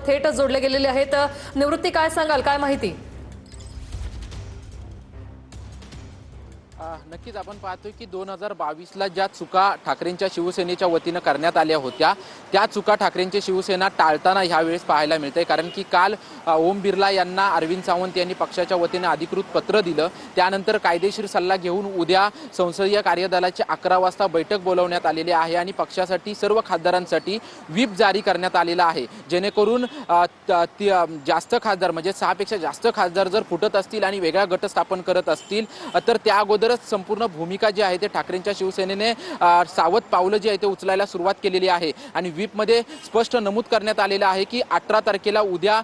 थेट जोडले गेलेले आहेत। निवृत्ती, काय सांगाल, काय माहिती? नक्कीच आपण पाहतोय की 2022ला ज्या चुका ठाकरेंच्या शिवसेनेच्या वतीनं करण्यात आल्या होत्या त्या चुका ठाकरेंची शिवसेना टाळताना ह्यावेळेस पाहायला मिळते। कारण की काल ओम बिर्ला यांना अरविंद सावंत यांनी पक्षाच्या वतीने अधिकृत पत्र दिलं, त्यानंतर कायदेशीर सल्ला घेऊन उद्या संसदीय कार्यदलाची 11 वाजता बैठक बोलवण्यात आलेली आहे आणि पक्षासाठी सर्व खासदारांसाठी व्हीप जारी करण्यात आलेला आहे, जेणेकरून जास्त खासदार म्हणजे 6 पेक्षा जास्त खासदार जर फुटत असतील आणि वेगळा गट स्थापन करत असतील तर त्या अगोदरच संपूर्ण भूमिका जी आहे ते ठाकरेंच्या शिवसेनेने सावध पावलं जी आहे ते उचलायला सुरुवात केलेली आहे। आणि व्हीपमध्ये स्पष्ट नमूद करण्यात आलेलं आहे की 18 तारखेला उद्या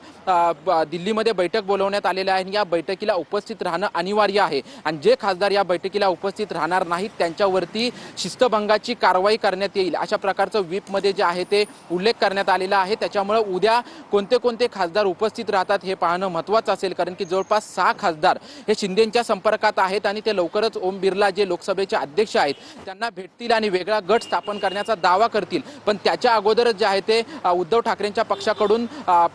दिल्लीमध्ये बैठक बोलवण्यात आलेली आहे आणि या बैठकीला उपस्थित राहणं अनिवार्य आहे आणि जे खासदार या बैठकीला उपस्थित राहणार नाहीत त्यांच्यावरती शिस्तभंगाची कारवाई करण्यात येईल, अशा प्रकारचं व्हीपमध्ये जे आहे ते उल्लेख करण्यात आलेला आहे। त्याच्यामुळे उद्या कोणते कोणते खासदार उपस्थित राहतात हे पाहणं महत्त्वाचं असेल, कारण की जवळपास 6 खासदार हे शिंदेंच्या संपर्कात आहेत आणि ते लवकरच ओम बिर्ला जे लोकसभेचे अध्यक्ष आहेत त्यांना भेटतील आणि वेगळा गट स्थापन करण्याचा दावा करतील। पण त्याच्या अगोदरच जे आहे ते उद्धव ठाकरेंच्या पक्षाकडून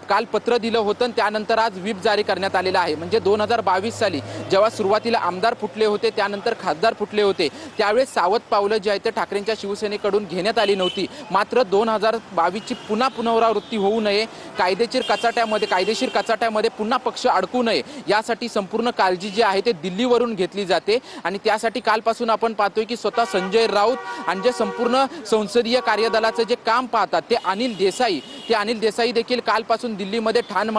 काल पत्र दिलं होतं आणि त्यानंतर आज व्हीप जारी करण्यात आलेला आहे। म्हणजे 2022 साली जेव्हा सुरुवातीला आमदार फुटले होते, त्यानंतर खासदार फुटले होते, त्यावेळेस सावध पावलं जी आहेत ते ठाकरेंच्या शिवसेनेकडून घेण्यात आली नव्हती। मात्र 2022 ची पुन्हा पुनरावृत्ती होऊ नये, कायदेशीर कचाट्यामध्ये पुन्हा पक्ष अडकू नये यासाठी संपूर्ण काळजी जी आहे ते दिल्लीवरून घेतली जाते आणि त्यासाठी कालपासून आपण पाहतोय की स्वतः संजय राऊत आणि जे संपूर्ण संसदीय कार्यदलाचं जे काम पाहतात ते अनिल देसाई देखील कालपासून दिल्लीमध्ये ठाण